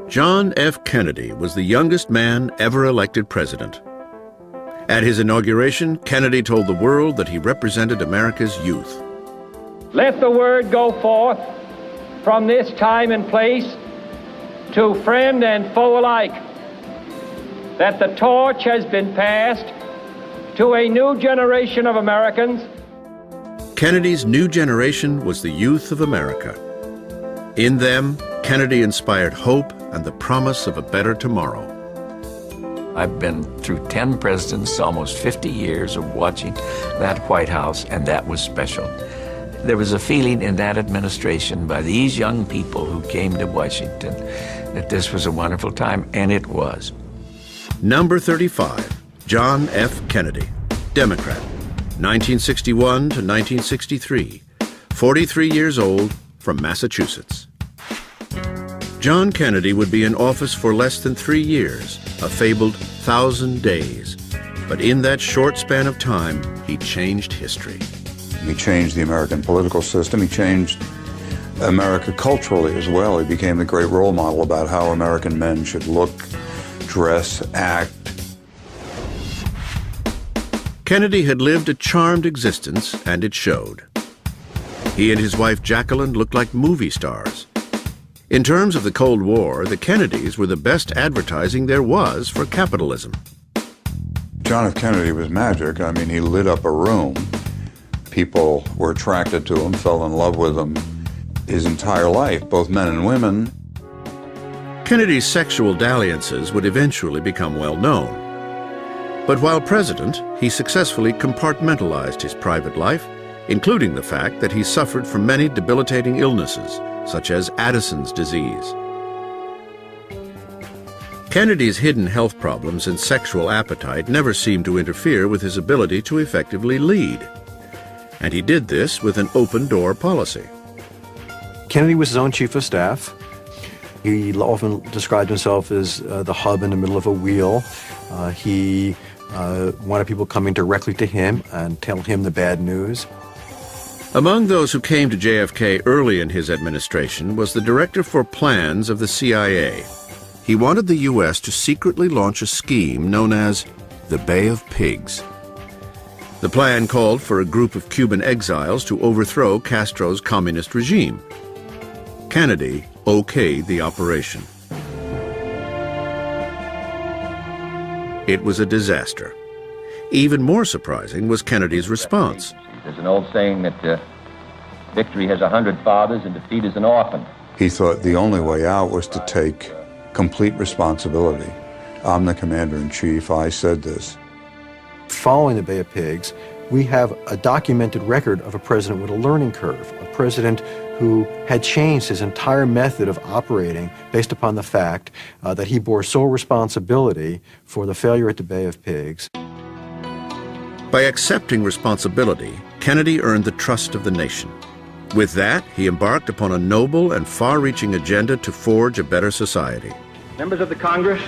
John F. Kennedy was the youngest man ever elected president. At his inauguration, Kennedy told the world that he represented America's youth. Let the word go forth from this time and place to friend and foe alike that the torch has been passed to a new generation of Americans. Kennedy's new generation was the youth of America. In them, Kennedy inspired hope and the promise of a better tomorrow. I've been through 10 presidents, almost 50 years of watching that White House, and that was special. There was a feeling in that administration by these young people who came to Washington that this was a wonderful time, and it was. Number 35, John F. Kennedy, Democrat, 1961 to 1963, 43 years old, from Massachusetts. John Kennedy would be in office for less than 3 years, a fabled 1,000 days. But in that short span of time, he changed history. He changed the American political system. He changed America culturally as well. He became the great role model about how American men should look, dress, act. Kennedy had lived a charmed existence, and it showed. He and his wife Jacqueline looked like movie stars. In terms of the Cold War, the Kennedys were the best advertising there was for capitalism. John F. Kennedy was magic. I mean, he lit up a room. People were attracted to him, fell in love with him his entire life, both men and women. Kennedy's sexual dalliances would eventually become well known. But while president, he successfully compartmentalized his private life, including the fact that he suffered from many debilitating illnesses, such as Addison's disease. Kennedy's hidden health problems and sexual appetite never seemed to interfere with his ability to effectively lead. And he did this with an open-door policy. Kennedy was his own chief of staff. He often described himself as the hub in the middle of a wheel. He wanted people coming directly to him and tell him the bad news. Among those who came to JFK early in his administration was the director for plans of the CIA. He wanted the U.S. to secretly launch a scheme known as the Bay of Pigs. The plan called for a group of Cuban exiles to overthrow Castro's communist regime. Kennedy okayed the operation. It was a disaster. Even more surprising was Kennedy's response. There's an old saying that victory has 100 fathers and defeat is an orphan. He thought the only way out was to take complete responsibility. I'm the commander-in-chief. I said this. Following the Bay of Pigs, we have a documented record of a president with a learning curve, a president who had changed his entire method of operating based upon the fact that he bore sole responsibility for the failure at the Bay of Pigs. By accepting responsibility, Kennedy earned the trust of the nation. With that, he embarked upon a noble and far-reaching agenda to forge a better society. Members of the Congress,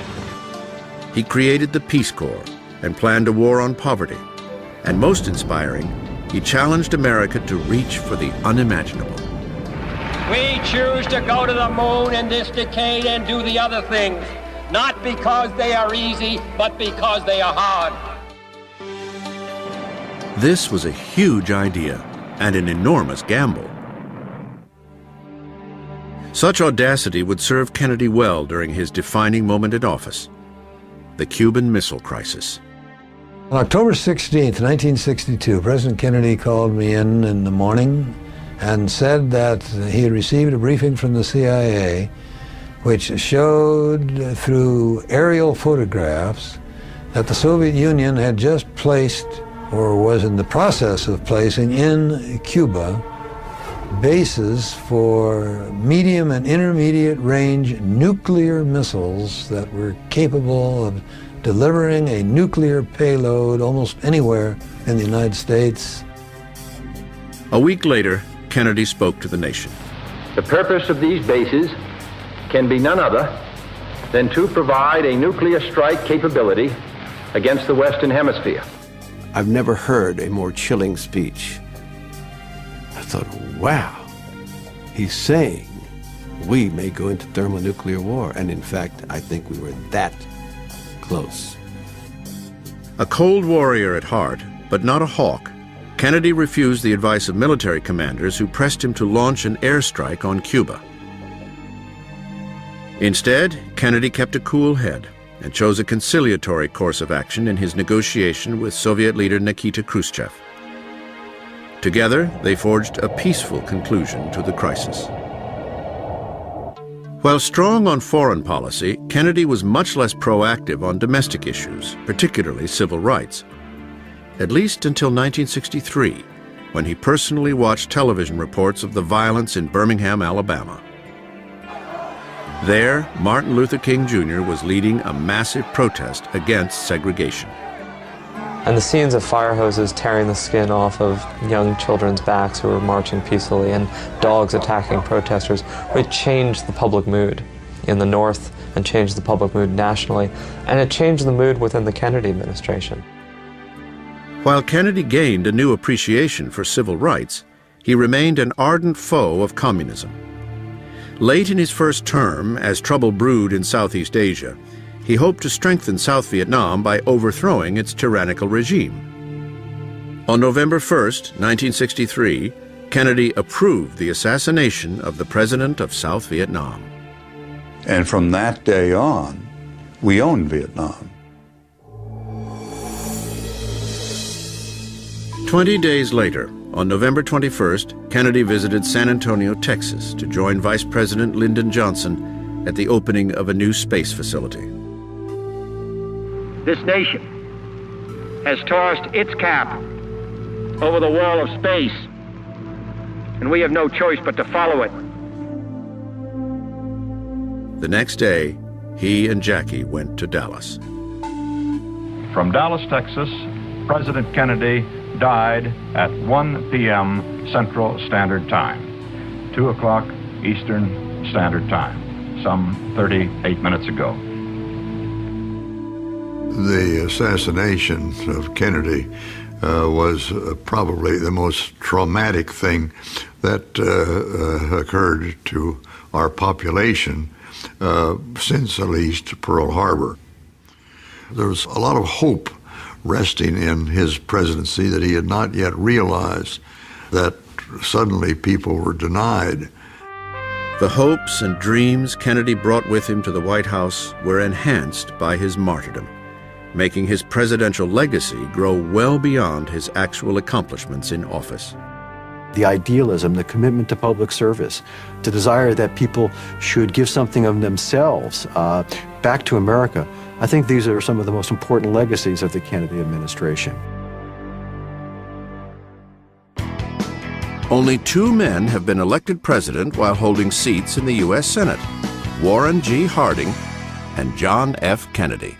he created the Peace Corps and planned a war on poverty. And most inspiring, he challenged America to reach for the unimaginable. we choose to go to the moon in this decade and do the other things, not because they are easy, but because they are hard. This was a huge idea and an enormous gamble. Such audacity would serve Kennedy well during his defining moment in office, the Cuban Missile Crisis. On October 16th, 1962, President Kennedy called me in the morning and said that he had received a briefing from the CIA which showed through aerial photographs that the Soviet Union had just placed, or was in the process of placing, in Cuba bases for medium and intermediate range nuclear missiles that were capable of delivering a nuclear payload almost anywhere in the United States. A week later, Kennedy spoke to the nation. The purpose of these bases can be none other than to provide a nuclear strike capability against the Western Hemisphere. I've never heard a more chilling speech. I thought, wow, he's saying we may go into thermonuclear war. And in fact, I think we were that close. A cold warrior at heart, but not a hawk, Kennedy refused the advice of military commanders who pressed him to launch an airstrike on Cuba. Instead, Kennedy kept a cool head and chose a conciliatory course of action in his negotiation with Soviet leader Nikita Khrushchev. Together, they forged a peaceful conclusion to the crisis. While strong on foreign policy, Kennedy was much less proactive on domestic issues, particularly civil rights. At least until 1963, when he personally watched television reports of the violence in Birmingham, Alabama. There, Martin Luther King Jr. was leading a massive protest against segregation. And the scenes of fire hoses tearing the skin off of young children's backs who were marching peacefully and dogs attacking protesters, it changed the public mood in the North and changed the public mood nationally, and it changed the mood within the Kennedy administration. While Kennedy gained a new appreciation for civil rights, he remained an ardent foe of communism. Late in his first term, as trouble brewed in Southeast Asia, he hoped to strengthen South Vietnam by overthrowing its tyrannical regime. On November 1st, 1963, Kennedy approved the assassination of the president of South Vietnam. And from that day on, we owned Vietnam. 20 days later, on November 21st, Kennedy visited San Antonio, Texas, to join Vice President Lyndon Johnson at the opening of a new space facility. This nation has tossed its cap over the wall of space, and we have no choice but to follow it. The next day, he and Jackie went to Dallas. From Dallas, Texas, President Kennedy died at 1 p.m. Central Standard Time, 2 o'clock Eastern Standard Time, some 38 minutes ago. The assassination of Kennedy was probably the most traumatic thing that occurred to our population since at least Pearl Harbor. There was a lot of hope resting in his presidency that he had not yet realized that suddenly people were denied. The hopes and dreams Kennedy brought with him to the White House were enhanced by his martyrdom, making his presidential legacy grow well beyond his actual accomplishments in office. The idealism, the commitment to public service, the desire that people should give something of themselves back to America, I think these are some of the most important legacies of the Kennedy administration. Only 2 men have been elected president while holding seats in the U.S. Senate: Warren G. Harding and John F. Kennedy.